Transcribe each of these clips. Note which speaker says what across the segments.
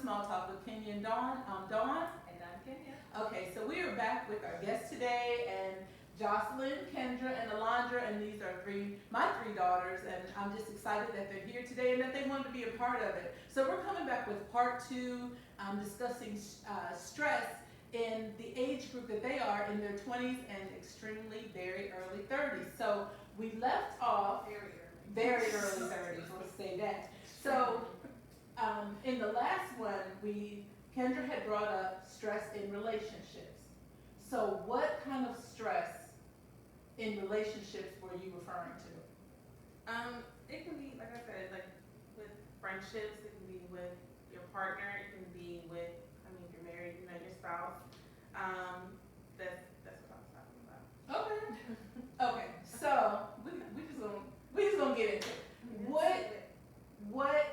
Speaker 1: Small Talk with Kenya and Dawn. I'm Dawn.
Speaker 2: And I'm Kenya.
Speaker 1: Okay, so we are back with our guest today, and Jocelyn, Kendra, and Alondra, and these are my three daughters, and I'm just excited that they're here today and that they wanted to be a part of it. So we're coming back with part two, discussing stress in the age group that they are in their 20s and extremely very early 30s. So we left off very early 30s, let's say that. So in the last one, Kendra had brought up stress in relationships. So what kind of stress in relationships were you referring to?
Speaker 2: It can be, like I said, like with friendships, it can be with your partner, it can be with, if you're married, your spouse. That's what I was talking about.
Speaker 1: Okay. So we just gonna get into it. What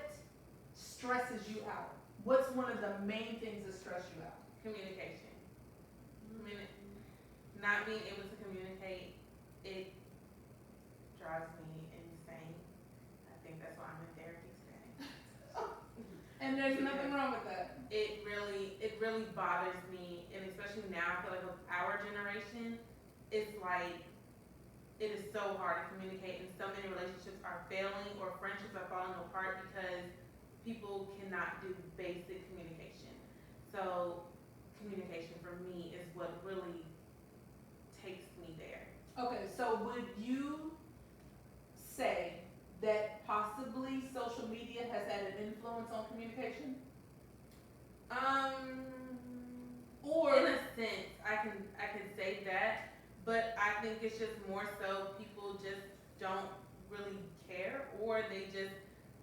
Speaker 1: stresses you out? What's one of the main things that stress you out?
Speaker 2: Communication. Not being able to communicate, it drives me insane. I think that's why I'm in therapy today.
Speaker 1: And there's nothing wrong with that.
Speaker 2: It really bothers me, and especially now, I feel like with our generation, it's like it is so hard to communicate, and so many relationships are failing or friendships are falling apart because people cannot do basic communication. So communication for me is what really takes me there.
Speaker 1: Okay, so would you say that possibly social media has had an influence on communication? Or
Speaker 2: in a sense, I can say that, but I think it's just more so people just don't really care, or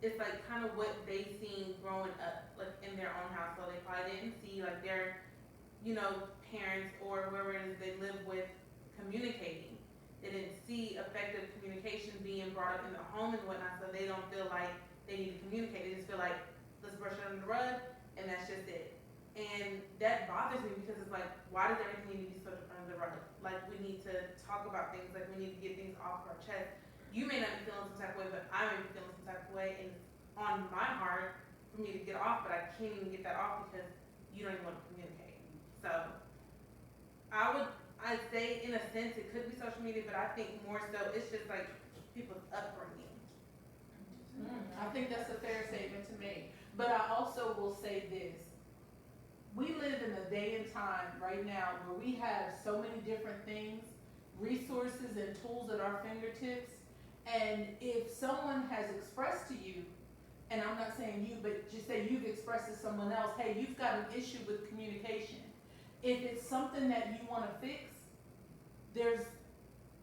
Speaker 2: it's like kind of what they seen growing up, like in their own household. They probably didn't see like their, parents or whoever it is they live with communicating. They didn't see effective communication being brought up in the home and whatnot, so they don't feel like they need to communicate. They just feel like, let's brush it under the rug, and that's just it. And that bothers me because it's like, why does everything need to be swept under the rug? Like, we need to talk about things, like we need to get things off our chest. You may not be feeling some type of way, but I may be feeling some type of way, and it's on my heart for me to get off, but I can't even get that off because you don't even want to communicate. So I'd say in a sense it could be social media, but I think more so it's just like people's upbringing.
Speaker 1: I think that's a fair statement to make. But I also will say this. We live in a day and time right now where we have so many different things, resources and tools at our fingertips. And if someone has expressed to you, and I'm not saying you, but just say you've expressed to someone else, hey, you've got an issue with communication. If it's something that you want to fix, there's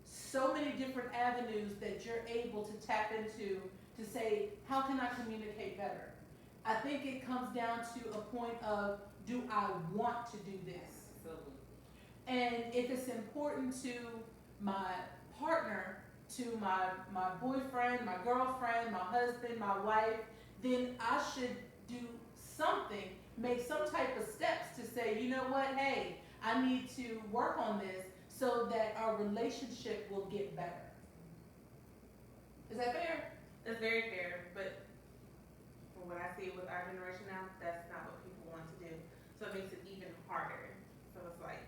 Speaker 1: so many different avenues that you're able to tap into to say, how can I communicate better? I think it comes down to a point of, do I want to do this?
Speaker 2: Absolutely.
Speaker 1: And if it's important to my partner, to my boyfriend, my girlfriend, my husband, my wife, then I should do something, make some type of steps to say, you know what, hey, I need to work on this so that our relationship will get better. Is that fair?
Speaker 2: That's very fair, but from what I see with our generation now, that's not what people want to do. So it makes it even harder. So it's like,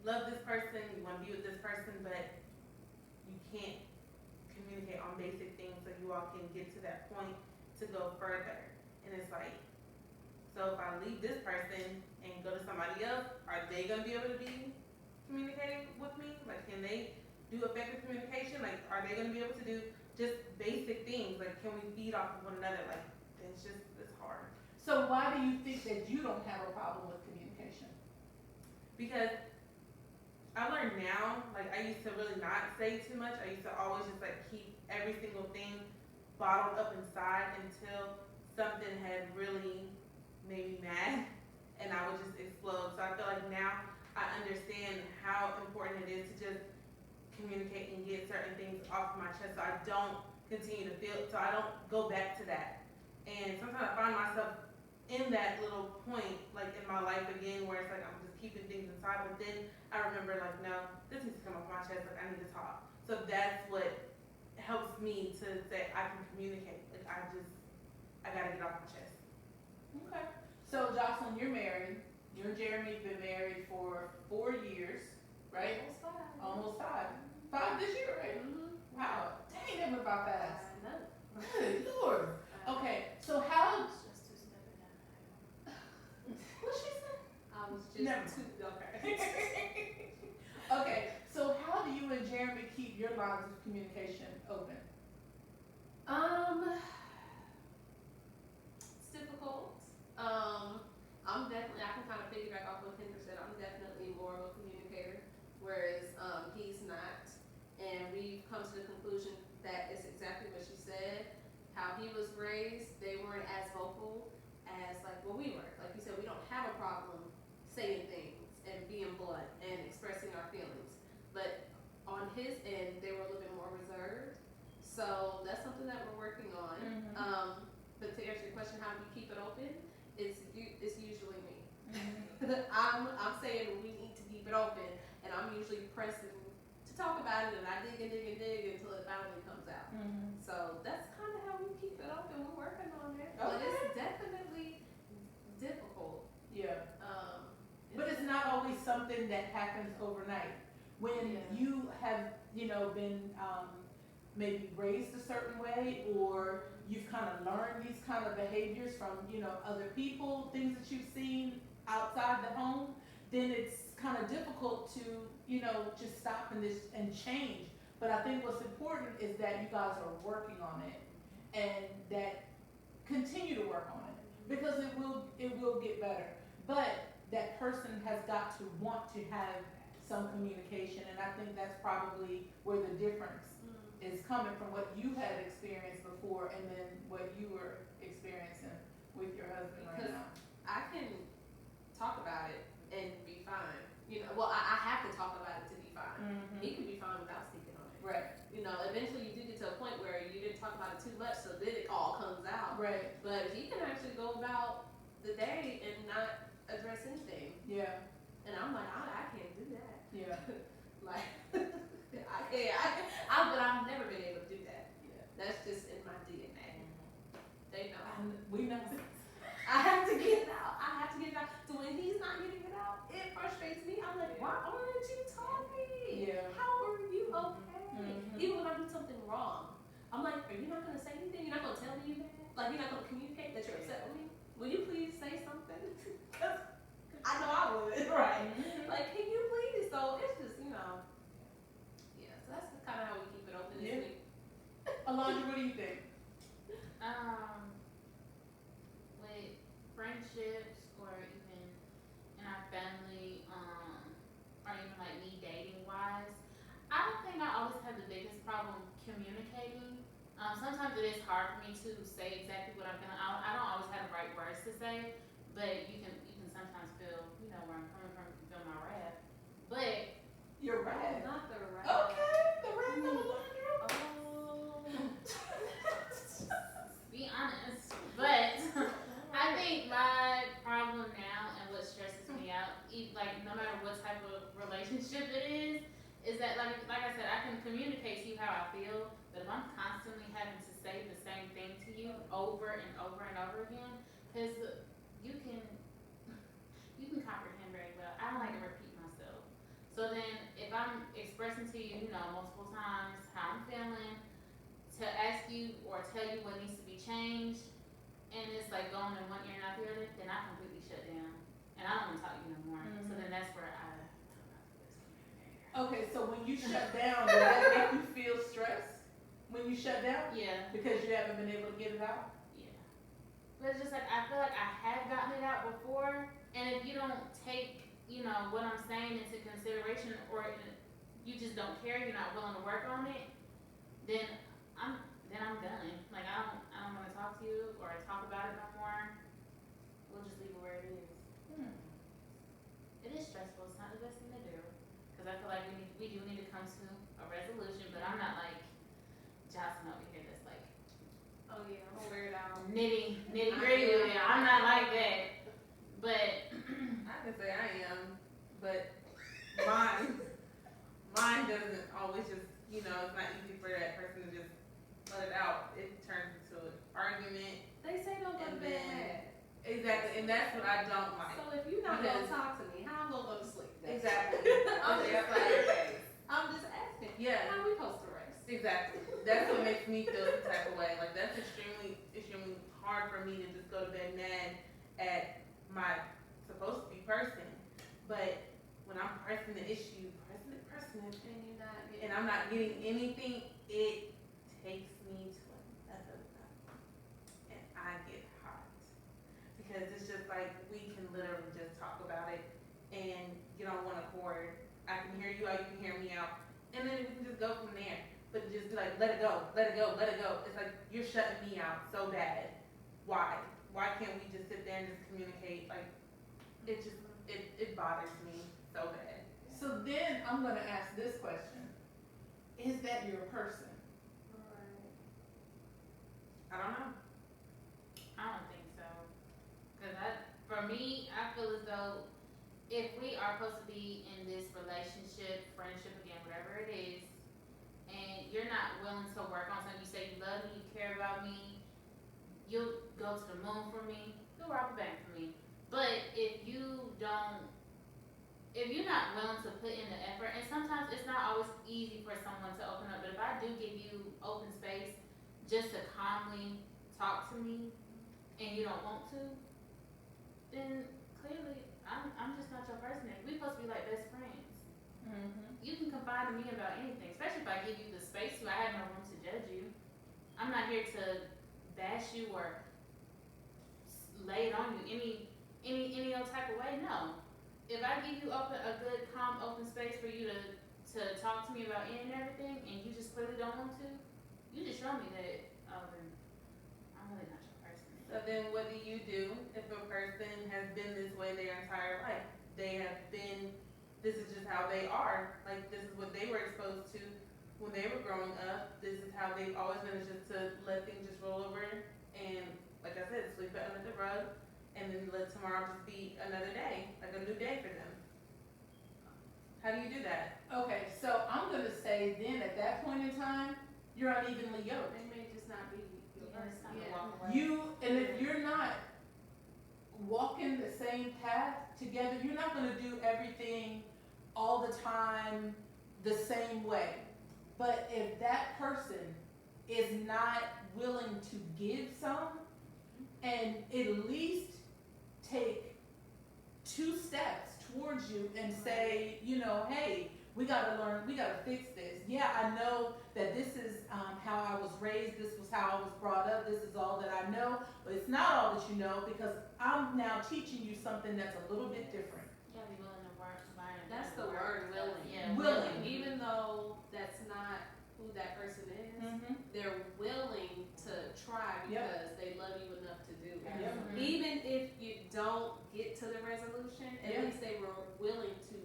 Speaker 2: love this person, you want to be with this person, but you can't communicate on basic things so you all can get to that point to go further. And it's like, so if I leave this person and go to somebody else, are they going to be able to be communicating with me? Like, can they do effective communication? Like, are they going to be able to do just basic things? Like, can we feed off of one another? Like, it's hard.
Speaker 1: So why do you think that you don't have a problem with communication?
Speaker 2: Because I learned now, like I used to really not say too much. I used to always just like keep every single thing bottled up inside until something had really made me mad and I would just explode. So I feel like now I understand how important it is to just communicate and get certain things off my chest so I don't continue to feel, so I don't go back to that. And sometimes I find myself in that little point, like in my life again, where it's like I'm just keeping things inside, but then I remember like, no, this needs to come off my chest, like I need to talk. So that's what helps me to say I can communicate. Like I gotta get off my chest.
Speaker 1: Okay. So Jocelyn, you're married. You and Jeremy have been married for 4 years, right? Almost 5. 5 this year, right?
Speaker 3: Mm-hmm.
Speaker 1: Wow. Dang, that went by fast.
Speaker 3: I know.
Speaker 1: Good Lord. Okay, so how?
Speaker 3: Just two stepping down.
Speaker 1: What she said?
Speaker 3: I was just
Speaker 1: Never.
Speaker 3: okay.
Speaker 1: Okay, so how do you and Jeremy keep your lines of communication open?
Speaker 3: It's difficult. I'm definitely, I can kind of piggyback off what Kendra said. I'm definitely more of a communicator, whereas he's not. And we've come to the conclusion that it's exactly what she said. How he was raised, they weren't as vocal as like what we were. Like you said, we don't have a problem saying things and being blunt and expressing our feelings. But on his end, they were a little bit more reserved. So that's something that we're working on.
Speaker 1: Mm-hmm.
Speaker 3: But to answer your question, how do we keep it open? It's usually me.
Speaker 1: Mm-hmm.
Speaker 3: I'm saying we need to keep it open, and I'm usually pressing to talk about it, and I dig and dig and dig until it finally comes out.
Speaker 1: Mm-hmm.
Speaker 3: So that's kind of how we keep it open. We're working on it, but
Speaker 1: Okay.
Speaker 3: it's definitely difficult.
Speaker 1: Yeah. But it's not always something that happens overnight. When
Speaker 3: Yeah.
Speaker 1: you have, been maybe raised a certain way, or you've kind of learned these kind of behaviors from, other people, things that you've seen outside the home, then it's kind of difficult to, just stop and change. But I think what's important is that you guys are working on it, and that continue to work on it, because it will get better. But that person has got to want to have some communication, and I think that's probably where the difference is coming from, what you had experienced before and then what you were experiencing with your husband right
Speaker 3: Because
Speaker 1: now.
Speaker 3: I can talk about it and be fine. Well, I have to talk about it to be fine.
Speaker 1: Mm-hmm.
Speaker 3: He can be fine without speaking on it.
Speaker 1: Right,
Speaker 3: Eventually you do get to a point where you didn't talk about it too much, so then it all comes out.
Speaker 1: right,
Speaker 3: But he can actually go about the day and not address anything.
Speaker 1: yeah,
Speaker 3: And I'm like, I can't do that.
Speaker 1: yeah,
Speaker 3: Like, I can't. But I've never been able to do that.
Speaker 1: yeah.
Speaker 3: That's just in my DNA. They know.
Speaker 1: We know.
Speaker 3: I have to get it out. So when he's not getting it out, it frustrates me. I'm like, why aren't you talking?
Speaker 1: Yeah.
Speaker 3: How are you okay?
Speaker 1: Mhm.
Speaker 3: Even when I do something wrong, I'm like, are you not gonna say anything? You're not gonna tell me you're mad? Like, you're not gonna communicate that you're upset with me? Will you please say something? Cause I know I would, right?
Speaker 1: Mhm.
Speaker 3: Like, can you please? So it's just, yeah. So that's kind of how we keep it open.
Speaker 1: Yeah.
Speaker 3: Isn't it?
Speaker 1: Alondra, what do you think?
Speaker 4: With friendships or even in our family, or even like me dating wise, I don't think I always have the biggest problem communicating. Sometimes it is hard for me to say exactly what I'm feeling. I don't always have the right words to say, but you can sometimes feel, where I'm coming from, you can feel my wrath. But
Speaker 1: You're right.
Speaker 3: Not the right.
Speaker 1: Okay, the right of Alondra.
Speaker 3: Oh.
Speaker 4: be honest. But I think my problem now and what stresses me out, like no matter what type of relationship it is that like I said, I can communicate to you how I feel, but if I'm constantly having to say the same thing to you over and over and over again, because you can comprehend very well. I don't like to repeat myself. So then if I'm expressing to you, multiple times how I'm feeling, to ask you or tell you what needs to be changed, and it's like going in one ear and out the other, then I completely shut down. And I don't want to talk to you no more. So then that's where
Speaker 1: Okay, so when you shut down, does that make you feel stressed? When you shut down?
Speaker 4: yeah.
Speaker 1: Because you haven't been able to get it out?
Speaker 4: Yeah. But it's just like, I feel like I have gotten it out before, and if you don't take, what I'm saying into consideration, or you just don't care, you're not willing to work on it, then I'm done. Like, I don't want to talk to you or talk about it no more. We'll just leave it where it is. It is stressful. It's not the best thing to do, because I feel like we do need to come to a resolution, but I'm not like Jocelyn over here that's like,
Speaker 3: Oh yeah, I'm gonna wear it out.
Speaker 4: nitty gritty with it. I'm not like that. But
Speaker 2: I can say I am, but mine doesn't always just, it's not easy for that person to just let it out. It turns into an argument.
Speaker 3: They say don't go to
Speaker 2: And
Speaker 3: bed
Speaker 2: then-
Speaker 3: mad.
Speaker 1: Exactly, and
Speaker 2: And that's what I don't like.
Speaker 3: So if you're not gonna
Speaker 2: Because-
Speaker 3: talk to me, how am I gonna go to sleep?
Speaker 2: Exactly.
Speaker 3: I'm just like, I'm just asking.
Speaker 2: Yeah,
Speaker 3: How we supposed to rest?
Speaker 2: exactly. That's what makes me feel some type of way. Like, that's extremely hard for me to just go to bed mad at my supposed to be person. But when I'm pressing the issue,
Speaker 3: And you're not getting.
Speaker 2: and I'm not getting anything, it takes me to another level. And I get hot. Because it's just like, we can literally just talk about it and get on one accord. I can hear you out, you can hear me out. And then we can just go from there. But just be like, let it go, let it go, let it go. It's like, you're shutting me out so bad. Why? Why can't we just sit there and just communicate? Like, it bothers me so bad.
Speaker 1: So then I'm gonna ask this question. Is that your person?
Speaker 3: Right.
Speaker 2: I don't know.
Speaker 4: I don't think so. Cause for me, I feel as though if we are supposed to be in this relationship, friendship, again, whatever it is, and you're not willing to work on something, you say you love me, you care about me, you'll go to the moon for me, you'll rob a bank for me. But if you're not willing to put in the effort, and sometimes it's not always easy for someone to open up, but if I do give you open space just to calmly talk to me, and you don't want to, then clearly I'm just not your person. We're supposed to be like best friends.
Speaker 1: Mm-hmm.
Speaker 4: You can confide in me about anything, especially if I give you the space to. I have no room to judge you. I'm not here to bash you or lay it on you any other type of way. No. If I give you a good, calm, open space for you to talk to me about any and everything, and you just clearly don't want to, you just show me that, then I'm really not your person.
Speaker 2: So then what do you do if a person has been this way their entire life? They have been, this is just how they are. Like, this is what they were exposed to when they were growing up. This is how they've always been, is just to let things just roll over and, like I said, sweep it under the rug and then let tomorrow just be another day, like a new day for them. How do you do that?
Speaker 1: Okay, so I'm gonna say then at that point in time, you're unevenly yoked.
Speaker 3: They may just not be your
Speaker 4: Yeah, it's
Speaker 3: person.
Speaker 4: time to
Speaker 3: Yeah.
Speaker 4: walk away.
Speaker 1: And if you're not walking the same path together, you're not gonna do everything all the time the same way. But if that person is not willing to give some, and at least take 2 steps towards you and say, hey, we gotta learn, we gotta fix this. Yeah, I know that this is how I was raised, this was how I was brought up, this is all that I know, but it's not all that you know, because I'm now teaching you something that's a little bit different.
Speaker 4: You gotta be willing to work, learn.
Speaker 3: That's the word, willing.
Speaker 4: Yeah,
Speaker 1: Willing.
Speaker 3: Even though that's not who that person is, they're willing to try because they love you enough to do it.
Speaker 1: Yep.
Speaker 3: Even if you don't get to the resolution, at least they were willing to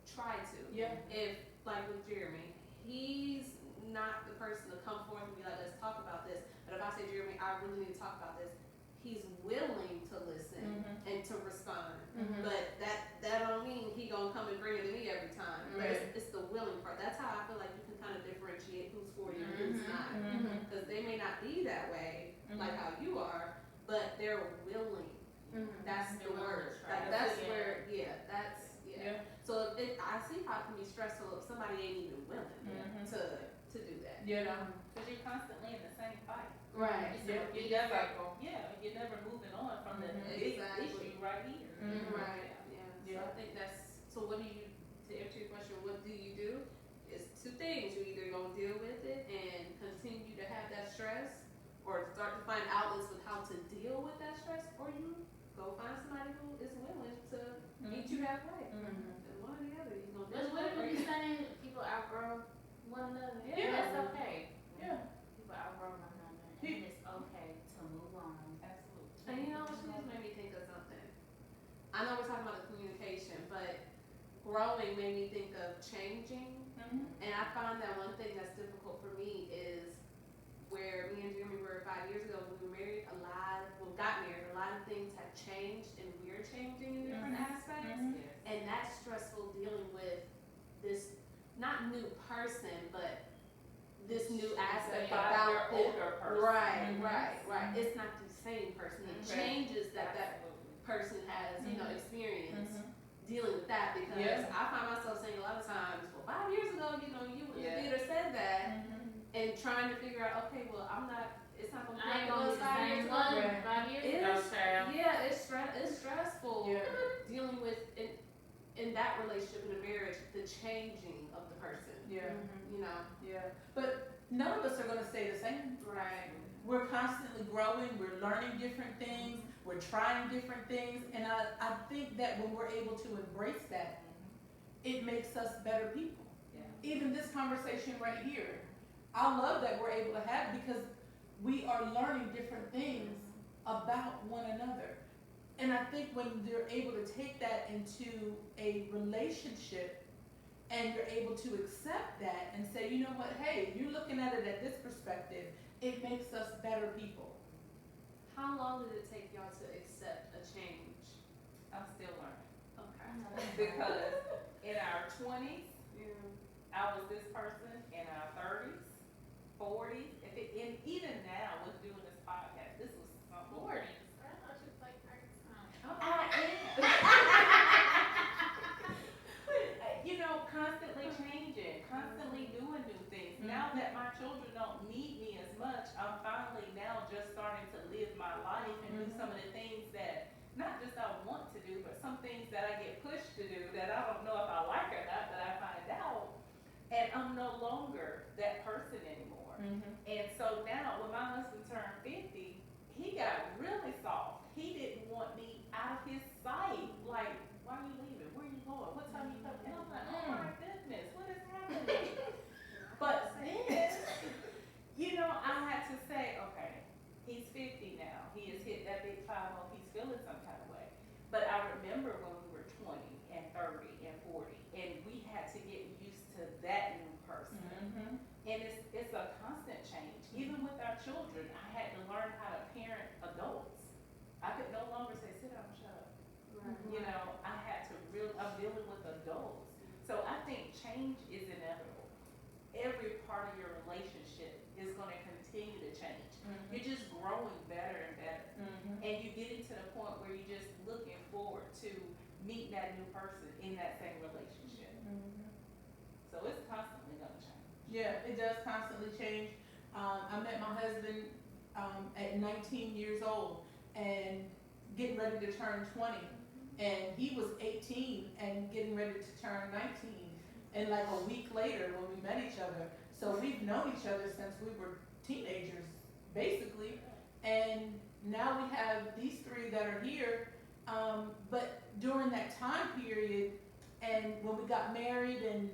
Speaker 3: try to.
Speaker 1: Yeah.
Speaker 3: If, like with Jeremy, he's not the person to come forth and be like, let's talk about this. But if I say, Jeremy, I really need to talk about this, he's willing to listen and to respond. But that don't mean he gonna come and bring it to me every time. But it's the willing part. That's how I feel like you can kind of differentiate who's for you and who's not. Because they may not be that way, like how you are, but they're willing. That's the
Speaker 4: They're willing
Speaker 3: word.
Speaker 4: to try.
Speaker 3: That's
Speaker 4: Yeah.
Speaker 3: where, that's. So I see how it can be stressful if somebody ain't even willing to do that.
Speaker 5: Because you're constantly in the same fight.
Speaker 3: Right.
Speaker 4: It's
Speaker 1: Yeah.
Speaker 4: a repeat
Speaker 5: You're never,
Speaker 4: cycle.
Speaker 5: you're never moving on from the
Speaker 1: Mhm.
Speaker 5: big
Speaker 3: Exactly.
Speaker 5: issue right here.
Speaker 3: Right, yeah. So I think so what do you, to answer your question, what do you do? It's 2 things. You either gonna deal with it and continue to have that stress, or start to find outlets with how to deal with that stress, or you go find somebody who is willing to meet you halfway. And one or the other, you're gonna
Speaker 4: But
Speaker 3: do
Speaker 4: what are you
Speaker 3: it.
Speaker 4: saying? People outgrow one another.
Speaker 1: Yeah.
Speaker 4: That's okay.
Speaker 1: Yeah.
Speaker 4: People outgrow one another, and it's okay to move on.
Speaker 5: Absolutely.
Speaker 3: And you know what, she just made me think of something. I know we're talking about the communication, but growing made me think of changing. And I found that one thing that's difficult for me is where me and Jeremy were 5 years ago when we were married, got married, a lot of things have changed and we're changing in different aspects. And that's stressful dealing with this, not new person, but this new aspect
Speaker 5: Like
Speaker 3: about
Speaker 5: your
Speaker 3: it.
Speaker 5: older person.
Speaker 3: Right. It's not the same person. It changes that
Speaker 5: Absolutely.
Speaker 3: person person has, you know, experience
Speaker 1: Mhm.
Speaker 3: dealing with that, because
Speaker 1: Yeah.
Speaker 3: I find myself saying a lot of times, well, 5 years ago, you know, you
Speaker 1: Yeah.
Speaker 3: did or said that,
Speaker 1: Mhm.
Speaker 3: and trying to figure out, okay, well, it's not gonna
Speaker 4: I
Speaker 3: be
Speaker 4: ain't
Speaker 3: like
Speaker 4: gonna
Speaker 3: it was
Speaker 4: be the
Speaker 3: 5 years
Speaker 4: same
Speaker 3: ago.
Speaker 4: one
Speaker 1: Right.
Speaker 4: 5 years
Speaker 3: It
Speaker 4: ago,
Speaker 3: is,
Speaker 4: child.
Speaker 3: yeah, it's stressful
Speaker 1: Yeah.
Speaker 3: dealing with in that relationship in a marriage, the changing of the person.
Speaker 1: Yeah.
Speaker 3: You know,
Speaker 1: Yeah. But none of us are gonna stay the same.
Speaker 3: right?
Speaker 1: We're constantly growing, we're learning different things, we're trying different things, and I think that when we're able to embrace that, it makes us better people.
Speaker 5: Yeah.
Speaker 1: Even this conversation right here, I love that we're able to have, because we are learning different things about one another. And I think when you're able to take that into a relationship, and you're able to accept that and say, you know what, hey, you're looking at it at this perspective, it makes us better people.
Speaker 3: How long did it take y'all to accept a change?
Speaker 5: I'm still learning.
Speaker 3: Okay.
Speaker 5: Because in our 20's,
Speaker 3: Yeah.
Speaker 5: I was this person. In our 30's, 40's, and even now with doing this podcast, this was something.
Speaker 4: 40s. I thought you was like 30 something.
Speaker 5: I am. You know, constantly changing, constantly doing new things. Now that my children don't need me as much, I'm finally now just starting to live my life and do some of the things that, not just I want to do, but some things that I get pushed to do that I don't know if I like or not, but I find out. And I'm no longer that person anymore. And so now when my husband turned 50, he got really soft. He didn't want me out of his sight. Like, why are you leaving? Where are you going? What time you coming? And I'm like, oh my goodness, what is happening? But then, you know, I had to say, okay, he's 50 now. He has hit that big 5-0. He's feeling some kind of way. But I remember when we were 20 and 30 and 40, and we had to get used to that new person. And it's a constant change. Even with our children, I had to learn how to parent adults. I could no longer say, sit down, shut up. You know, I had to I'm dealing with adults. So I think change is inevitable. Every part of your relationship is going to continue to change. You're just growing better and better. And you're getting to the point where you're just looking forward to meet that new person in that same relationship. So it's constantly going to change.
Speaker 1: Yeah, it does constantly change. I met my husband at 19 years old and getting ready to turn 20. And he was 18 and getting ready to turn 19. And like a week later when we met each other. So we've known each other since we were teenagers, basically. And now we have these three that are here. But during that time period, and when we got married and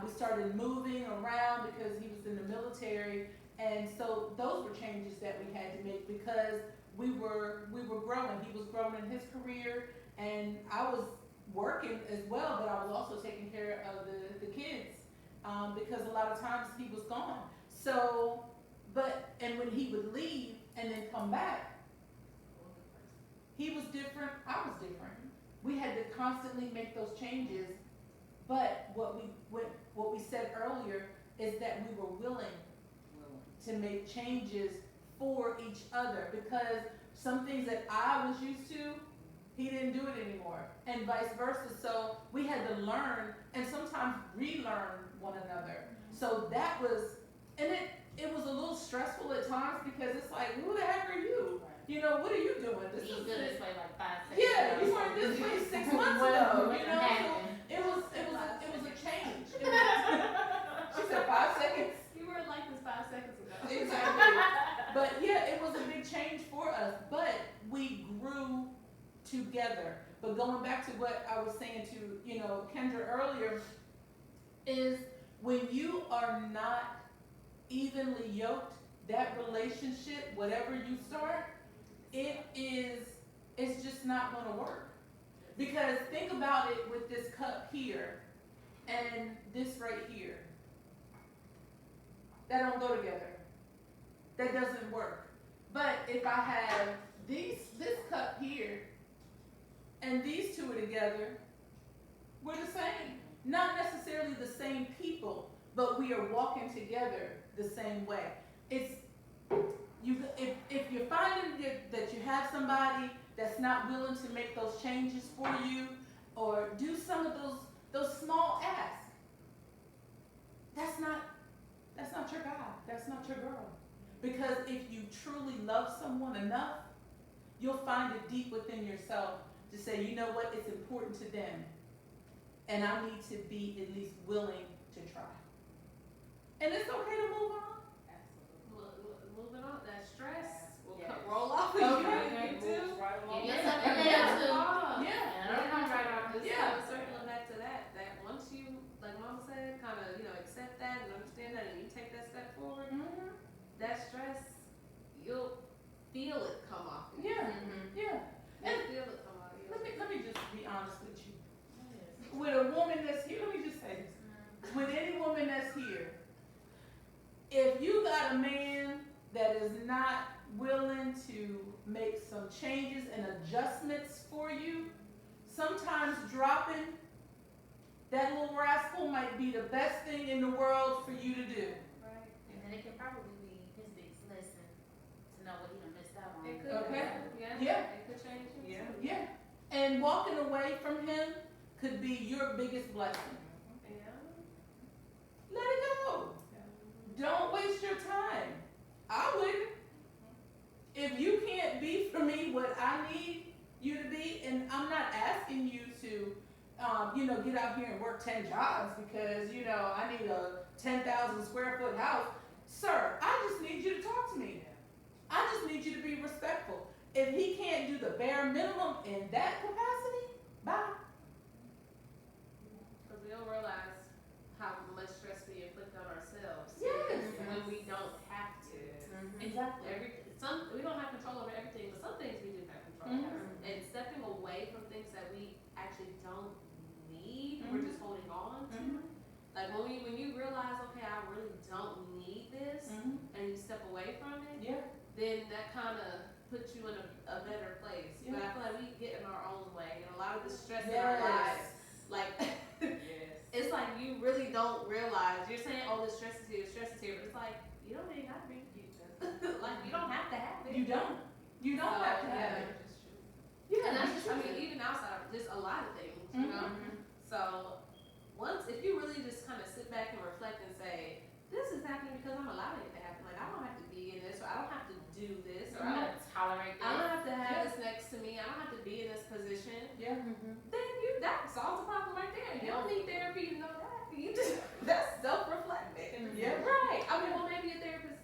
Speaker 1: we started moving around because he was in the military, and so those were changes that we had to make because we were growing. He was growing in his career, and I was working as well, but I was also taking care of the kids because a lot of times he was gone. So, and when he would leave and then come back, he was different, I was different. We had to constantly make those changes, but what we said earlier is that we were willing to make changes for each other, because some things that I was used to, he didn't do it anymore, and vice versa. So we had to learn and sometimes relearn one another. So that was, and it was a little stressful at times because it's like, who the heck are you? You know, what are you doing?
Speaker 4: He was in this way like 5 seconds.
Speaker 1: Yeah, you weren't this way 6 months ago. You know, so
Speaker 4: Happened.
Speaker 1: it was a change. She said 5 seconds.
Speaker 3: You were like this 5 seconds ago.
Speaker 1: Exactly. But yeah, it was a big change for us. But we grew together. But going back to what I was saying to, Kendra earlier, is when you are not evenly yoked, that relationship, whatever you start, it's just not gonna work. Because think about it with this cup here and this right here. That don't go together. That doesn't work. But if I have this cup here and these two are together, we're the same. Not necessarily the same people, but we are walking together the same way. If you're finding that you have somebody that's not willing to make those changes for you or do some of those small asks, that's not your guy. That's not your girl. Because if you truly love someone enough, you'll find it deep within yourself to say, you know what, it's important to them. And I need to be at least willing to try. And it's okay to move on.
Speaker 3: Moving on, that stress will
Speaker 5: Yes.
Speaker 3: roll off of
Speaker 1: Okay.
Speaker 3: you too.
Speaker 5: Right along.
Speaker 4: Yes,
Speaker 3: Yeah.
Speaker 4: I can too.
Speaker 1: Yeah.
Speaker 4: And it'll come right off.
Speaker 3: Just
Speaker 1: Yeah.
Speaker 3: kind of circling back to that once you, like Mama said, kind of, accept that and understand that and you take that step forward,
Speaker 1: Mm-hmm.
Speaker 3: that stress, you'll feel it come off of you.
Speaker 1: Yeah. Yeah.
Speaker 3: You'll feel it come off of you.
Speaker 1: Let me just be honest with you. With a woman that's here, let me just say this. With any woman that's here, if you got a man that is not willing to make some changes and adjustments for you, sometimes dropping that little rascal might be the best thing in the world for you to do.
Speaker 3: Right.
Speaker 4: And then it can probably be his biggest lesson to know what he done missed out on.
Speaker 3: It could,
Speaker 1: Okay.
Speaker 3: yeah.
Speaker 1: Yeah.
Speaker 3: It could change you
Speaker 5: Yeah.
Speaker 3: too.
Speaker 1: Yeah. And walking away from him could be your biggest blessing.
Speaker 3: Yeah.
Speaker 1: Let it go. Don't waste your time. I wouldn't. If you can't be for me what I need you to be, and I'm not asking you to, get out here and work 10 jobs because, I need a 10,000 square foot house. Sir, I just need you to talk to me. I just need you to be respectful. If he can't do the bare minimum in that capacity, bye.
Speaker 3: Because we don't realize how much stress we inflict on ourselves.
Speaker 1: Yes.
Speaker 3: When we don't have to.
Speaker 1: Exactly.
Speaker 3: We don't have control over everything, but some things we do have control over. And stepping away from things that we actually don't need, we're just holding on to. Like when you realize, okay, I really don't need this, and you step away from it,
Speaker 1: Yeah.
Speaker 3: then that kind of puts you in a better place. But I feel like we get in our own way, and a lot of the stress in our lives, like,
Speaker 5: Yes.
Speaker 3: it's like you really don't realize. You're saying, oh, the stress is here, but it's like, you don't even have to be like, you don't have to have it.
Speaker 1: You don't. You don't
Speaker 3: So,
Speaker 1: have to have
Speaker 3: yeah,
Speaker 1: it.
Speaker 3: it's just true.
Speaker 1: Yeah.
Speaker 3: And that's just, even outside of just a lot of things, you know? So, if you really just kind of sit back and reflect and say, this is happening because I'm allowing it to happen. Like, I don't have to be in this, or I don't have to do this, or
Speaker 4: I'm gonna tolerate
Speaker 3: I don't
Speaker 4: this.
Speaker 3: have to have this next to me. I don't have to be in this position.
Speaker 1: Yeah.
Speaker 3: Then that solves the problem right there. You don't need therapy to know that. That's self-reflecting.
Speaker 1: Yeah.
Speaker 3: Right. I mean, well, maybe a therapist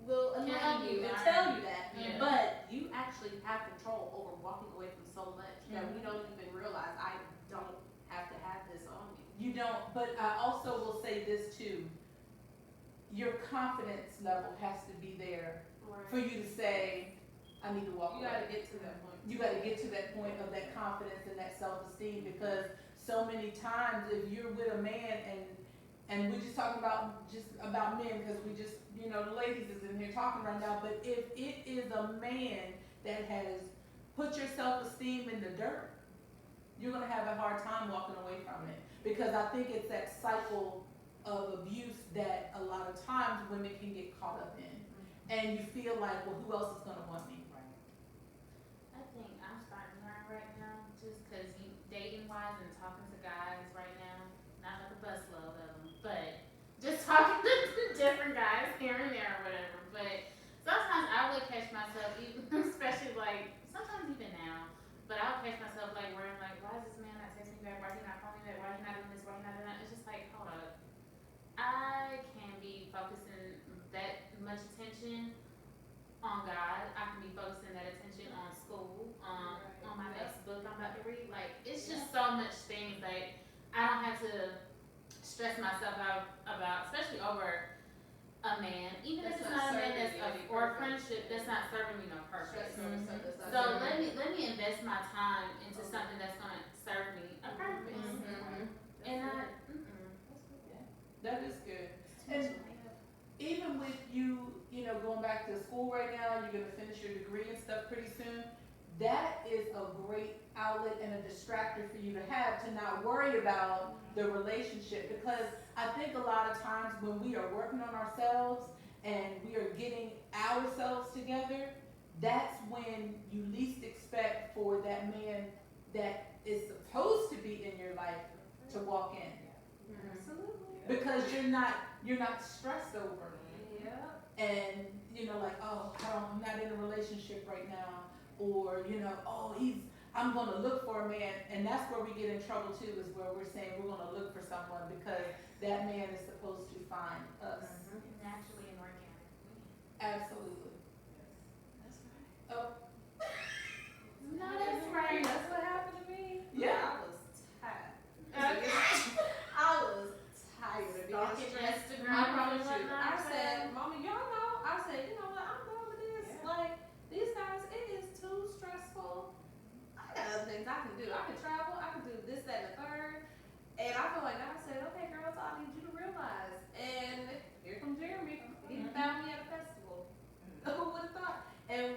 Speaker 3: will
Speaker 4: Can
Speaker 3: enlighten
Speaker 4: help
Speaker 3: you
Speaker 4: you
Speaker 3: and
Speaker 4: learn.
Speaker 3: tell you that.
Speaker 4: Yeah.
Speaker 3: But you actually have control over walking away from so much that we don't even realize I don't have to have this on me.
Speaker 1: You don't, but I also will say this too. Your confidence level has to be there for you to say, I need to walk
Speaker 3: You
Speaker 1: away.
Speaker 3: gotta get to that point.
Speaker 1: You gotta get to that point of that confidence and that self-esteem, because so many times if you're with a man and we're just talking about men, because we just, the ladies is in here talking right now, but if it is a man that has put your self-esteem in the dirt, you're gonna have a hard time walking away from it. Because I think it's that cycle of abuse that a lot of times women can get caught up in. And you feel like, well, who else is gonna want me?
Speaker 4: I think I'm starting to learn right now, just cause dating wise and talking to guys right now, not like a busload of them, but just talking to different guys here and there or whatever. But sometimes I would catch myself, even, especially like, sometimes even now, but I'll catch myself like where I'm like, why is this man not texting me back? Why is he not calling me back? Why is he not doing this? Why is he not doing that? It's just like, hold up. I can be focusing that much attention on God. I can be focusing that attention on school, on my next book I'm about to read. Like, it's just so much things that I don't have to stress myself out about, especially over a man. Even if
Speaker 3: That's
Speaker 4: it's
Speaker 3: not
Speaker 4: not a man
Speaker 3: serving
Speaker 4: that's
Speaker 3: you any
Speaker 4: or a
Speaker 3: purpose.
Speaker 4: friendship that's not serving me no purpose.
Speaker 3: Stress over stuff that's not
Speaker 4: So
Speaker 3: serving
Speaker 4: let me invest my time into something that's gonna serve me a purpose. And
Speaker 1: That is good. And even with you, going back to school right now, you're gonna finish your degree and stuff pretty soon. That is a great outlet and a distractor for you to have, to not worry about the relationship. Because I think a lot of times when we are working on ourselves and we are getting ourselves together, that's when you least expect for that man that is supposed to be in your life to walk in.
Speaker 3: Absolutely.
Speaker 1: Because you're not stressed over it.
Speaker 3: Yeah.
Speaker 1: And, like, oh, I'm not in a relationship right now. Or, I'm gonna look for a man. And that's where we get in trouble too, is where we're saying we're gonna look for someone because that man is supposed to find us.
Speaker 4: Naturally and organically.
Speaker 1: Absolutely.
Speaker 3: That's right.
Speaker 1: Oh,
Speaker 4: No, that's right.
Speaker 3: That's what happened to me.
Speaker 1: Yeah.
Speaker 3: I was tired. I was tired of being
Speaker 4: Stalking
Speaker 3: stressed.
Speaker 4: Instagram
Speaker 3: I promise
Speaker 4: and
Speaker 3: you.
Speaker 4: whatnot,
Speaker 3: I said,
Speaker 4: child.
Speaker 3: Mama, y'all know. I said, you know what? I'm done with this.
Speaker 5: Yeah.
Speaker 3: Like, these guys, it is too stressful. I got other things I can do. I can travel. I can do this, that, and the third. And I feel like God said, okay, girl, so I need you to realize. And here comes Jeremy. He found me at a festival. Who would have thought? And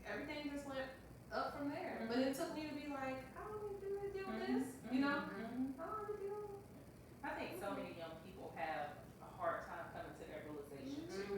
Speaker 3: everything just went up from there. But it took me to be like, I don't need to deal with this. You know? I don't need to deal with
Speaker 5: I think so many young people have a hard time coming to their realization too.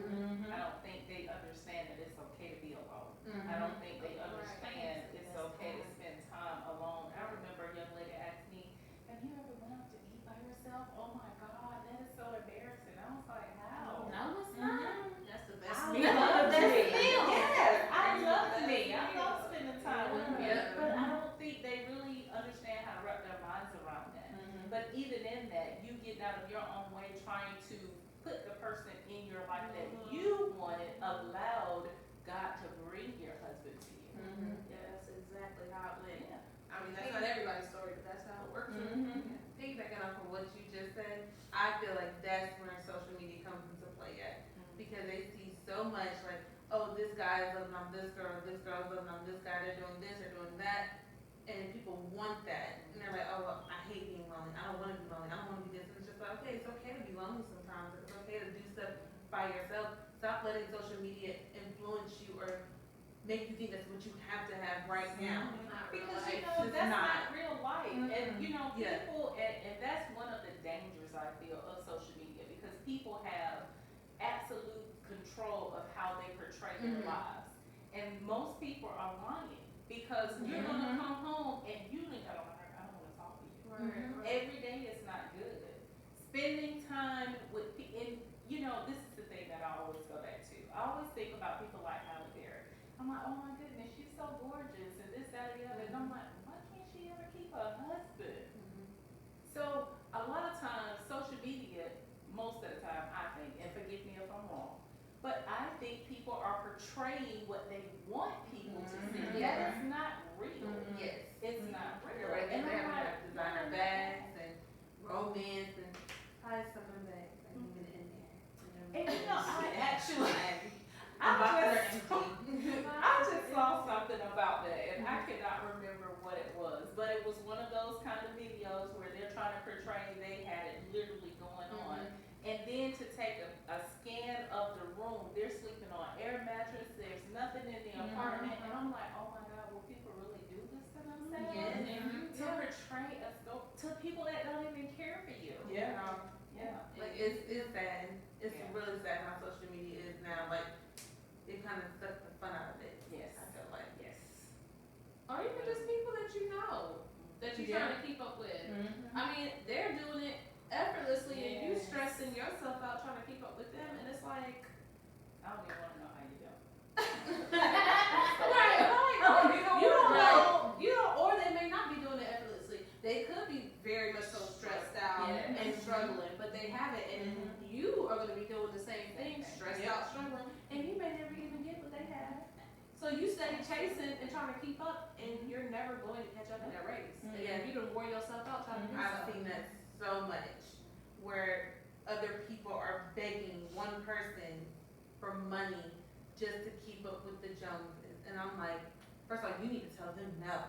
Speaker 5: I don't think they understand that it's okay to be alone. I don't think they understand it's okay to spend time alone. I remember a young lady asked me, have you ever went out to eat by yourself? Oh my God, that is so embarrassing. I was like, how?
Speaker 4: No, it's not.
Speaker 3: That's the best
Speaker 5: I
Speaker 3: meal.
Speaker 5: love
Speaker 4: That's
Speaker 5: me.
Speaker 4: the meal.
Speaker 5: Yes, I love
Speaker 3: That's
Speaker 5: me.
Speaker 3: the
Speaker 5: I
Speaker 3: meal.
Speaker 5: love spending time with me.
Speaker 3: Yeah.
Speaker 5: But I don't think they really understand how to wrap their minds around that. But even in that, you getting out of your own way, trying to put the person in your life that you wanted, allowed God to bring your husband to you.
Speaker 3: Yeah, that's exactly how it went.
Speaker 5: Yeah.
Speaker 3: I mean, that's not everybody's story, but that's how it works. Piggybacking off of what you just said, I feel like that's where social media comes into play at. Because they see so much like, oh, this guy is loving on this girl is loving on this guy, they're doing this, they're doing that. And people want that. And they're like, oh, well, I hate being lonely. I don't want to be lonely. I don't want to be this. And it's just like, okay, it's okay to be lonely sometimes. It's okay to do stuff by yourself. Stop letting social media influence you or make you think that's what you have to have right now.
Speaker 5: Because
Speaker 3: Like,
Speaker 5: that's
Speaker 3: it's
Speaker 5: not
Speaker 3: not.
Speaker 5: real life. And
Speaker 3: Yeah.
Speaker 5: people, and that's one of the dangers I feel of social media, because people have absolute control of how they portray their lives. And most people are lying, because you're gonna come home and you think, I don't wanna talk to you. Every day is not good. Spending time with and this is the thing that I always go back to. I always think about people like Halle Berry. I'm like, oh my goodness, she's so gorgeous and this, that, and the other. And I'm like, why can't she ever keep a husband? So a lot of times, social media, most of the time, I think, and forgive me if I'm wrong, but I think people are portraying what they want people to see. That is not real.
Speaker 3: Yes.
Speaker 5: It's not real.
Speaker 3: Right,
Speaker 5: And
Speaker 3: they
Speaker 5: I'm
Speaker 3: have
Speaker 5: like,
Speaker 3: designer
Speaker 5: no,
Speaker 3: bags and romance and probably some of the bags that even in there.
Speaker 5: And I actually,
Speaker 3: The boxes are empty.
Speaker 5: I just saw something about that, and I cannot remember what it was, but it was one of those kind of videos where they're trying to portray they had it literally going on. And then to take a scan of the room, they're sleeping on air mattress, there's nothing in the apartment, and I'm like, oh my God, will people really do this to themselves?
Speaker 3: Yes.
Speaker 5: To portray to people that don't even care for you.
Speaker 1: Yeah.
Speaker 5: Yeah.
Speaker 3: Like it's sad. It's
Speaker 5: Yeah.
Speaker 3: really sad how social media is now. Like it kind of sucks the fun out of it.
Speaker 5: Yes.
Speaker 3: I feel like.
Speaker 5: Yes.
Speaker 3: Or even just people that you know that you're trying to keep up with. I mean, they're doing it effortlessly, and you
Speaker 5: Yes.
Speaker 3: stressing yourself out trying to keep up with them, and it's like.
Speaker 5: I don't even wanna know how you do.
Speaker 3: You don't, or they may not be doing it effortlessly. They could be very much so stressed out
Speaker 5: Yeah.
Speaker 3: and struggling, but they have it, and you are going to be doing the same thing, stressed out, struggling, and you may never even get what they have. So you stay chasing and trying to keep up, and you're never going to catch up in that race. Again, you done wore yourself out trying to do
Speaker 2: I've
Speaker 3: something.
Speaker 2: seen that so much, where other people are begging one person for money just to keep up with the Joneses. And I'm like, first of all, you need to tell them no.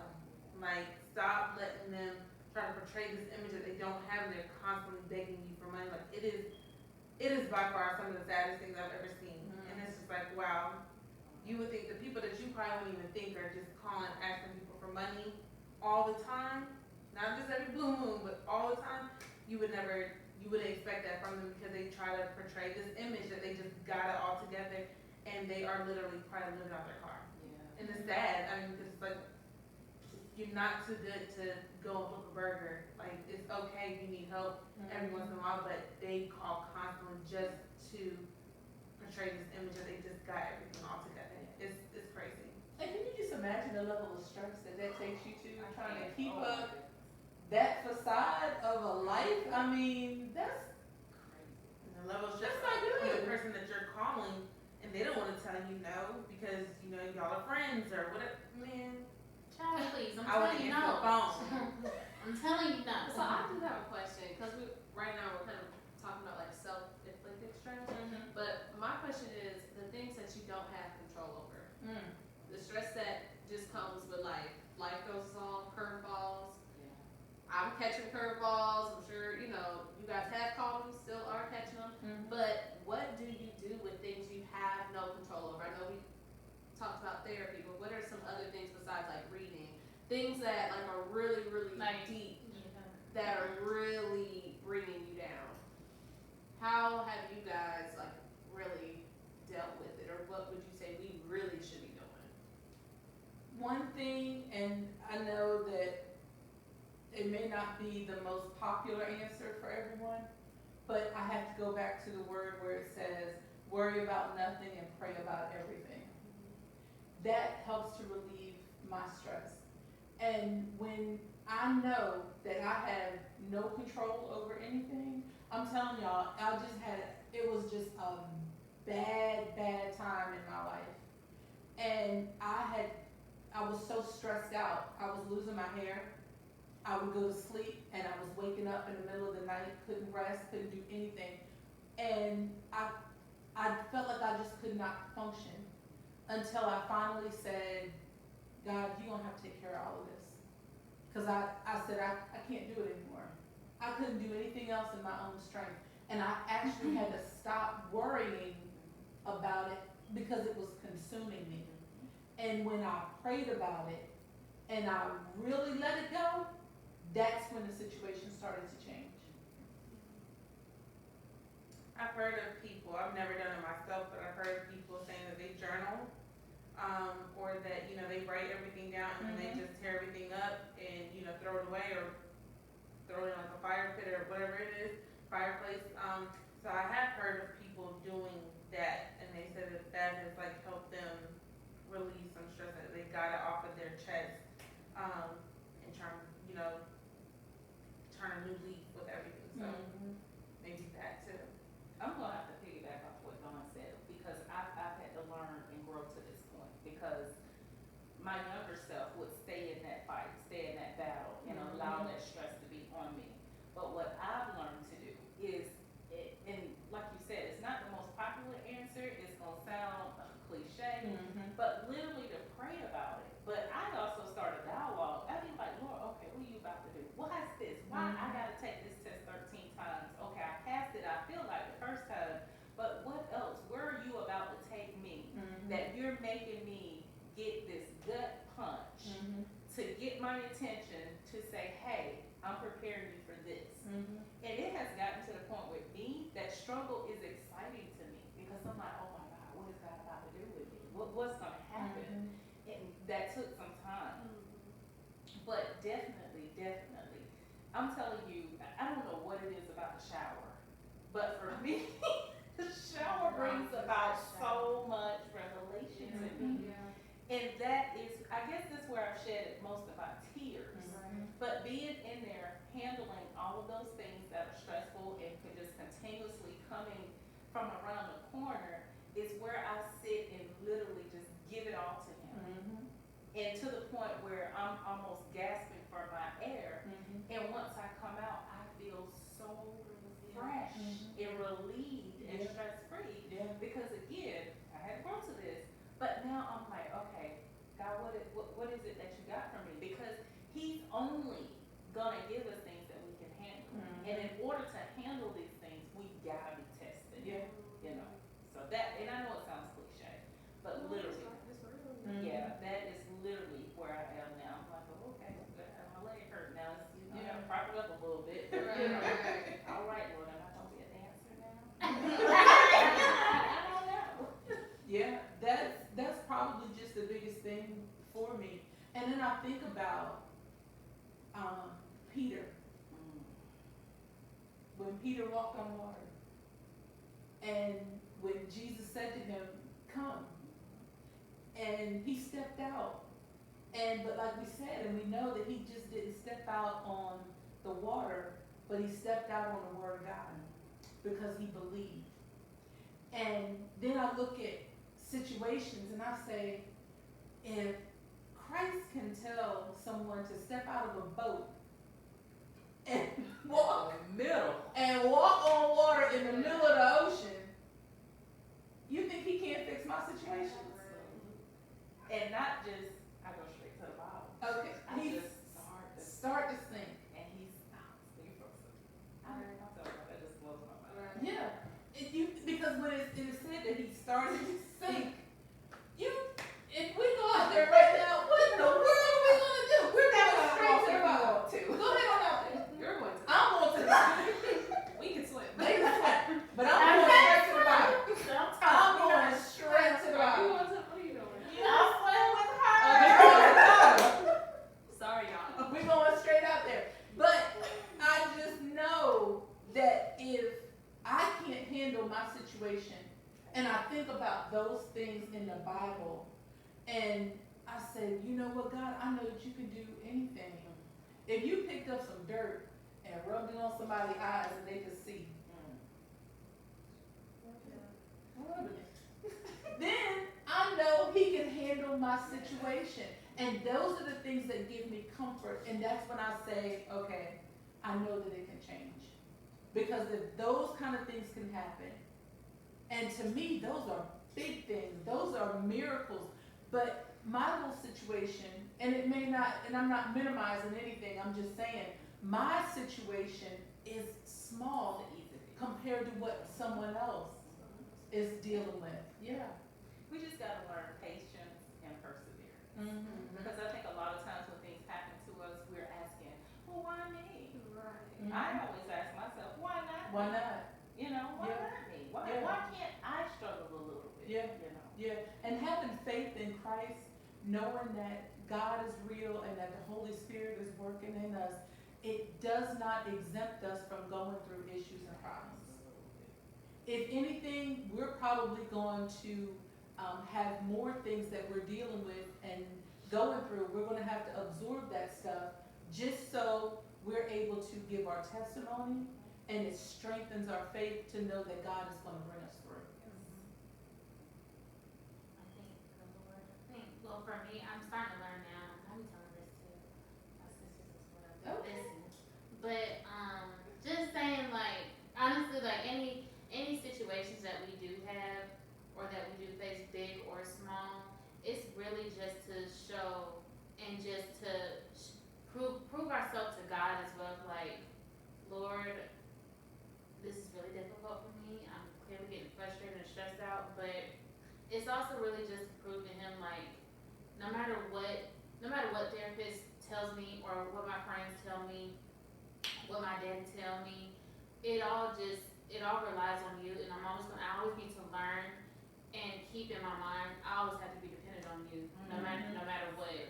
Speaker 2: Like, stop letting them try to portray this image that they don't have, and they're constantly begging you for money. Like, it is by far some of the saddest things I've ever seen. And it's just like, wow, you would think the people that you probably wouldn't even think are just calling, asking people for money all the time, not just every blue moon, but all the time, you wouldn't expect that from them, because they try to portray this image that they just got it all together. and they are literally probably living out their car.
Speaker 5: Yeah.
Speaker 2: And it's sad, I mean, because it's like, you're not too good to go and flip a burger. Like, it's okay if you need help every once in a while, but they call constantly just to portray this image that they just got everything all together. It's crazy.
Speaker 1: And can you just imagine the level of stress that takes you to, trying to keep
Speaker 5: Oh,
Speaker 1: up that facade of a life? I mean, that's
Speaker 5: crazy.
Speaker 2: And the level of stress,
Speaker 1: That's not
Speaker 2: like,
Speaker 1: good.
Speaker 2: the person that you're calling, and they don't want to tell you no because, you know, y'all are friends or whatever. Man,
Speaker 4: Child, please, I'm
Speaker 2: I would
Speaker 4: telling you
Speaker 2: answer
Speaker 4: no.
Speaker 2: the phone.
Speaker 4: I'm telling you no.
Speaker 3: So I do have a question, because right now we're kind of talking about like self-inflicted stress, but my question is the things that you don't have control over. The stress that just comes with life. Life goes on, curveballs.
Speaker 5: Yeah.
Speaker 3: I'm catching curveballs. I'm sure, you know, you guys have caught them, still are catching them. But what do you do with things you have no control over? I know we talked about therapy, but what are some other things besides like reading? Things that like are really, really
Speaker 4: Like,
Speaker 3: deep, that are really bringing you down. How have you guys like really dealt with it, or what would you say we really should be doing?
Speaker 1: one thing, and I know that it may not be the most popular answer for everyone, but I have to go back to the word where it says, worry about nothing and pray about everything. That helps to relieve my stress. And when I know that I have no control over anything, I'm telling y'all, it was just a bad, bad time in my life. And I was so stressed out. I was losing my hair. I would go to sleep and I was waking up in the middle of the night, couldn't rest, couldn't do anything. And I felt like I just could not function until I finally said, God, you're gonna have to take care of all of this. Cause I said, I can't do it anymore. I couldn't do anything else in my own strength. And I actually had to stop worrying about it because it was consuming me. And when I prayed about it and I really let it go, that's when the situation started to change.
Speaker 2: I've heard of people, I've never done it myself, but I've heard of people saying that they journal, or that, you know, they write everything down and then they just tear everything up and, you know, throw it away or throw it in like a fire pit or whatever it is, fireplace. So I have heard of people doing that, and they said that has like helped them release some stress, that they got it off of their chest, and you know, turn a new leaf with everything. So maybe that too.
Speaker 5: I'm gonna have to piggyback off what Dawn said, because I've had to learn and grow to this point, because my younger self would stay in that fight, stay in that battle, and allow that stress to be on me. But what I've learned to do is, and like you said, it's not the most popular answer, it's gonna sound cliche, but literally to pray about it. But I also start a dialogue. I'd be like, Lord, okay, what are you about to do? Why is this? Why I gotta take this test 13 times? Okay, I passed it, I feel like the first time, but what else? Where are you about to take me? That you're making me get this gut punch to get my attention to say, hey, I'm preparing you for this. And it has gotten to the point with me that struggle is exciting to me, because I'm like, oh my God, what is God about to do with me? What's gonna happen? And that took some time. But definitely, I'm telling you, I don't know what it is about the shower, but for me, the shower brings about so much revelation to me. And that is, I guess that's where I've shed most of my tears. But being in there, handling all of those things that are stressful and could just continuously coming from around the corner, is where I sit and literally just give it all to him. And to the point where I'm almost gasping for my air. And once I come out, I feel so fresh and relieved and stress-free. Because again, I had to grow to this, but now I'm like, okay, God, what is it that you got from me? Because he's only gonna give us things that we can handle. And in order to handle these things, we gotta be tested. You know, so that, and I know it sounds cliche, but literally, yeah, that is literally where I am now. I'm like, oh, okay, my leg hurt now. It's, you know, I gotta prop it up a little bit. But, you know, all right, Lord, am I gonna be a dancer now? I don't know.
Speaker 1: Yeah, Peter walked on water. And when Jesus said to him, come, and he stepped out. But like we said, and we know that he just didn't step out on the water, but he stepped out on the word of God because he believed. And then I look at situations and I say, if Christ can tell someone to step out of a boat and walk on water in the middle of the ocean, you think he can't fix my situation?
Speaker 5: And not just, I go straight to the bottom.
Speaker 1: Okay,
Speaker 5: I
Speaker 1: he
Speaker 5: just
Speaker 1: start to sink.
Speaker 5: and he's speaking from some. That just blows my mind.
Speaker 1: Yeah, because when it is said that he started to sink, if we go out there right now, what in the world are we gonna do? We're going straight to the bottom. Go ahead on out there.
Speaker 3: You're going to.
Speaker 1: I'm going to the bottom.
Speaker 3: We can swim.
Speaker 1: They can swim, but I'm going straight to the bottom. I'm going straight to the bottom.
Speaker 3: What are you doing?
Speaker 4: I'll swim with her.
Speaker 3: Sorry, y'all.
Speaker 1: We're going straight out there. But I just know that if I can't handle my situation, and I think about those things in the Bible, and I say, you know what, God, I know that you can do anything. If you picked up some dirt and rubbed it on somebody's eyes and they could see, then I know he can handle my situation. And those are the things that give me comfort. And that's when I say, okay, I know that it can change. Because if those kind of things can happen, and to me, those are big things. Those are miracles. But my little situation, and it may not, and I'm not minimizing anything, I'm just saying, my situation is small compared to what someone else is dealing with. Yeah.
Speaker 5: We just gotta learn patience and perseverance.
Speaker 1: Mm-hmm.
Speaker 5: Because I think a lot of times when things happen to us, we're asking, well, why me?
Speaker 3: Right.
Speaker 5: I always ask myself, why not?
Speaker 1: Why not?
Speaker 5: You know, why
Speaker 1: Yeah.
Speaker 5: not me? Why,
Speaker 1: Yeah.
Speaker 5: why can't I struggle a little bit?
Speaker 1: Yeah.
Speaker 5: You know.
Speaker 1: Yeah, and having faith in Christ, knowing that God is real and that the Holy Spirit is working in us, it does not exempt us from going through issues and problems. If anything, we're probably going to have more things that we're dealing with and going through. We're going to have to absorb that stuff just so we're able to give our testimony, and it strengthens our faith to know that God is going to bring us through.
Speaker 4: Well, for me, I'm starting to learn now. I be telling this to my sisters as well.
Speaker 1: Okay.
Speaker 4: Listen. But just saying, like, honestly, like any situations that we do have or that we do face, big or small, it's really just to show and just to prove ourselves to God as well. Like, Lord, this is really difficult for me. I'm clearly getting frustrated and stressed out, but it's also really just to prove to Him, like, no matter what therapist tells me or what my friends tell me, what my dad tell me, it all relies on you, and I always need to learn and keep in my mind, I always have to be dependent on you, no matter what it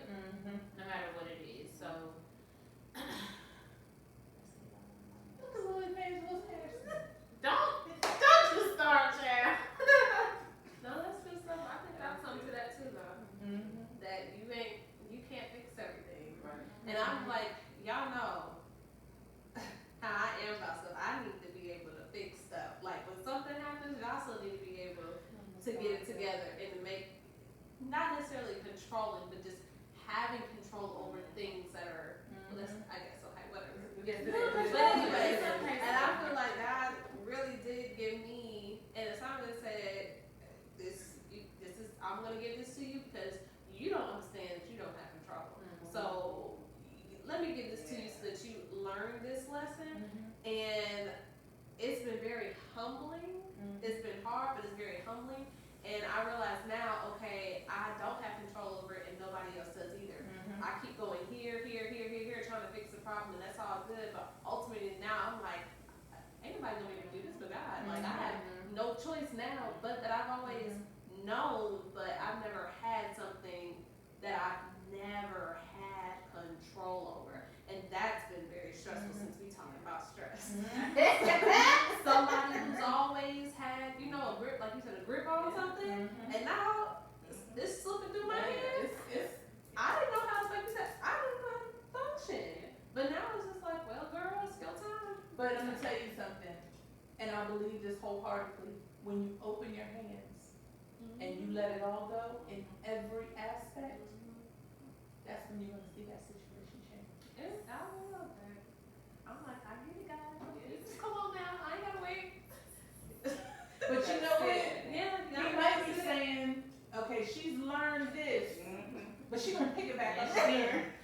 Speaker 4: is. So
Speaker 1: Look at Lily Page, what's
Speaker 4: don't you start, child.
Speaker 3: No, that's good stuff. I think I've come to that too, though.
Speaker 1: Mm-hmm.
Speaker 3: That you can't fix everything.
Speaker 1: Right.
Speaker 3: And I'm like, y'all know how I am about stuff. I need to be able to fix stuff. Like when something happens, y'all still need to be able to get it together and to make, not necessarily controlling, but just having control over things that are, well, that's, I guess, okay, whatever. But anyway, and I feel like God really did give me an assignment that said, this is, I'm gonna give this to you because you don't understand that you don't have control. So let me give this to you so that you learn this lesson. And it's been very humbling. It's been hard, but it's very humbling. And I realize now, okay, I don't have control over it and nobody else does either. I keep going here, trying to fix the problem, and that's all good. But ultimately now I'm like, ain't nobody gonna make me do this but God. Like I have no choice now, but that I've always known, but I've never had something that I've never had control over. And that's been very stressful since we talking about stress. grip on something, and now it's slipping through my hands. I didn't know how to, like you said, I didn't know how to function. But now it's just like, well, girl, it's your time.
Speaker 1: But I'm gonna tell you something, and I believe this wholeheartedly. When you open your hands and you let it all go in every aspect, that's when you're gonna see that situation change.
Speaker 3: I love that. I'm like, I get it, guys. Just come on now. I ain't gotta wait.
Speaker 1: But you know what?
Speaker 3: Yeah,
Speaker 1: He might be saying, okay, she's learned this, but she gonna pick it back up again.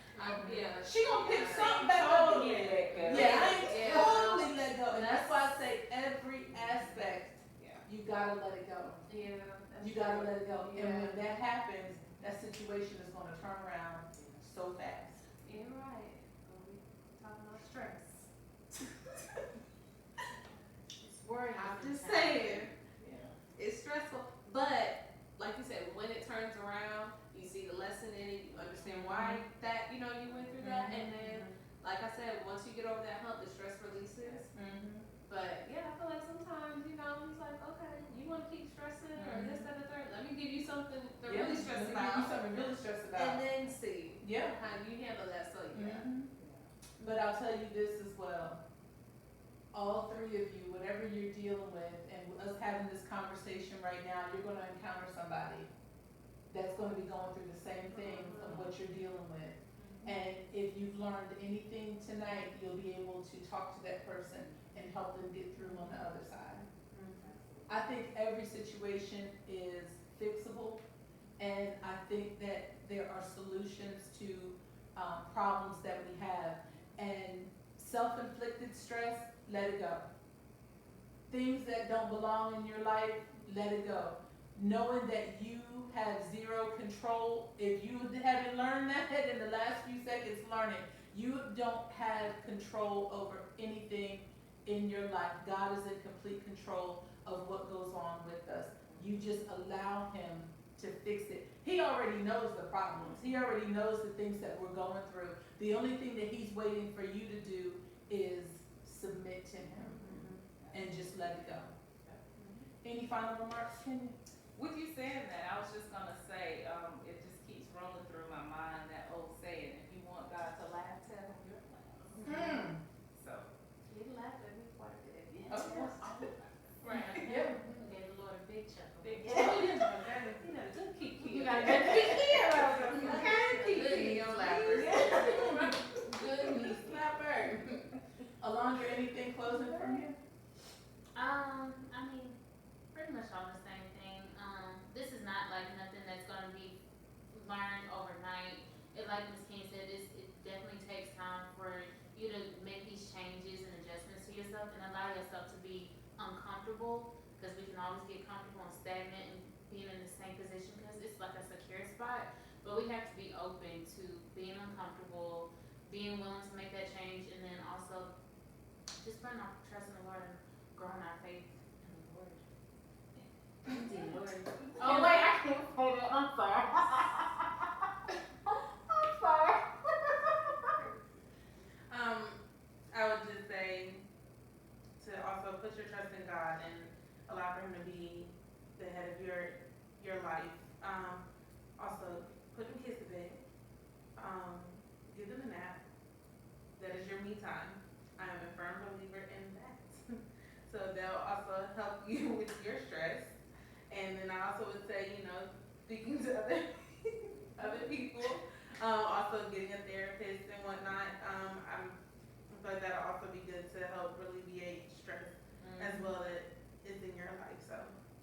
Speaker 3: Yeah.
Speaker 1: She gonna pick something back up again. Yeah, I ain't
Speaker 3: Yeah.
Speaker 1: totally let go. And that's why I say every aspect, you gotta let it go.
Speaker 3: Yeah.
Speaker 1: You gotta let it go.
Speaker 3: Yeah.
Speaker 1: And when that happens, that situation is gonna turn around so fast.
Speaker 3: You're right. We talking about stress.
Speaker 4: Worry.
Speaker 3: I'm just saying,
Speaker 1: Yeah.
Speaker 3: it's stressful. But like you said, when it turns around, you see the lesson in it. You understand why that you went through that, and then, like I said, once you get over that hump, the stress releases. But yeah, I feel like sometimes he's like, okay, you want to keep stressing or this, that, and the third. Let me give you something to really stress
Speaker 1: Let me give you
Speaker 3: about,
Speaker 1: something really stress
Speaker 3: and
Speaker 1: about.
Speaker 3: then see
Speaker 1: Yeah.
Speaker 3: how you handle that. So yeah.
Speaker 1: But I'll tell you this as well. All three of you, whatever you're dealing with, and us having this conversation right now, you're gonna encounter somebody that's gonna be going through the same thing of what you're dealing with. And if you've learned anything tonight, you'll be able to talk to that person and help them get through on the other side. I think every situation is fixable, and I think that there are solutions to problems that we have. And self-inflicted stress, let it go. Things that don't belong in your life, let it go. Knowing that you have zero control, if you haven't learned that in the last few seconds, learn it. You don't have control over anything in your life. God is in complete control of what goes on with us. You just allow Him to fix it. He already knows the problems. He already knows the things that we're going through. The only thing that He's waiting for you to do is submit to Him and just let it go. Any final remarks, Kenya?
Speaker 5: With you saying that, I was just gonna say, it just keeps rolling through my mind, that old saying, if you want God to laugh, tell Him your plans. So.
Speaker 3: He laughed at me quite a bit.
Speaker 1: Of course.
Speaker 4: Right.
Speaker 1: Yeah.
Speaker 4: Gave the Lord a big chuckle.
Speaker 5: Big
Speaker 3: Yeah.
Speaker 5: good kiki.
Speaker 4: You got a good kiki.
Speaker 3: Good young laugher. Good knee slapper.
Speaker 1: Alondra, anything closing from you?
Speaker 4: I mean, pretty much all the same thing. This is not like nothing that's gonna be learned overnight. Like Ms. King said, it definitely takes time for you to make these changes and adjustments to yourself and allow yourself to be uncomfortable, because we can always get comfortable and stagnant and being in the same position because it's like a secure spot. But we have to be open to being uncomfortable, being willing to make that change, and then also just putting our trust in the Lord and growing our faith in the Lord. Oh wait, I can't say that. I'm sorry. I'm sorry.
Speaker 2: I would just say to also put your trust in God and allow for Him to be the head of your life. Also, put them kids to bed. Give them a nap. That is your me time. I am a firm believer in that. So they'll also help you with your stress. And then I also would say, speaking to other people, also getting a therapist and whatnot. But that'll also be good to help alleviate stress as well that is in your life. So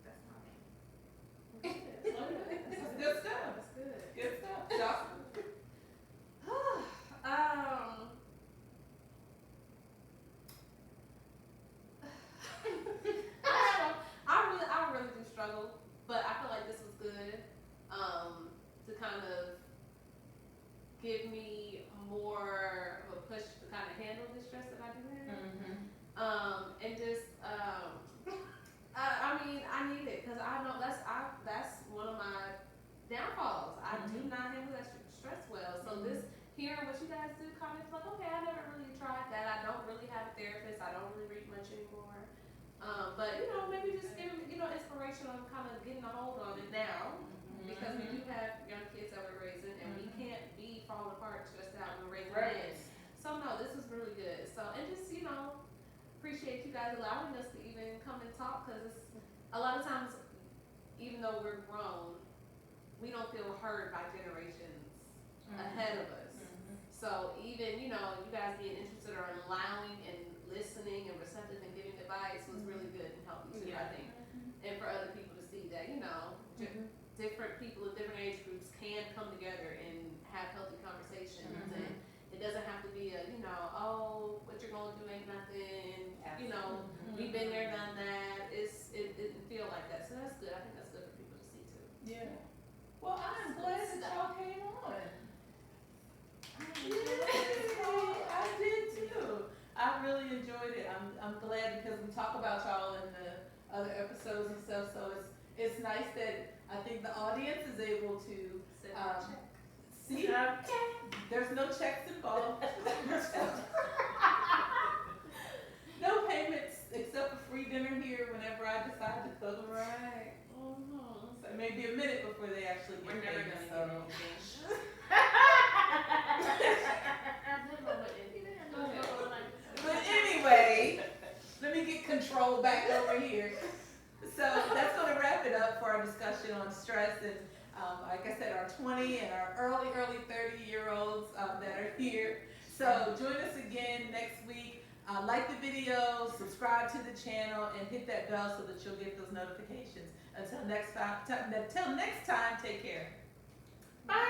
Speaker 2: that's my main.
Speaker 1: That's good stuff.
Speaker 3: That's good.
Speaker 1: Good stuff. Jocelyn?
Speaker 3: I really do struggle, but I feel like this was good, to kind of give me more of a push to kind of handle the stress that I do have. And just, I mean, I need it, cause I know that's one of my downfalls. I do not handle that stress well. So this, hearing what you guys do, kind of like, okay, I never really tried that. I don't really have a therapist. I don't really read much anymore. But maybe just give them, inspiration generation are kind of getting a hold on it now. Because we do have young kids that we're raising, and we can't be falling apart, stressed out when we're raising kids. So no, this was really good. So, and just, appreciate you guys allowing us to even come and talk, because it's a lot of times, even though we're grown, we don't feel heard by generations ahead of us. So even, you guys being interested or allowing and listening and receptive and giving advice was really good and healthy too, I think. And for other people to see that, different people in different age groups can come together and have healthy conversations, and it doesn't have to be a, oh, what you're gonna do ain't nothing, we've been there, done that, it didn't feel like that, so that's good. I think that's good for people to see too.
Speaker 1: Yeah. Well, I'm glad that y'all came on. I did too. I really enjoyed it. I'm glad, because we talk about y'all in the other episodes and stuff, so it's nice that I think the audience is able to see. There's no checks involved. No payments except for free dinner here whenever I decide to cook.
Speaker 3: Right.
Speaker 1: So it may be a minute before they actually get
Speaker 2: We're never
Speaker 1: paid.
Speaker 2: gonna get anything.
Speaker 1: But anyway, let me get control back over here. So that's going to wrap it up for our discussion on stress, and like I said, our 20 and our early 30-year-olds that are here. So join us again next week. Like the video, subscribe to the channel, and hit that bell so that you'll get those notifications. Until next time, take care. Bye.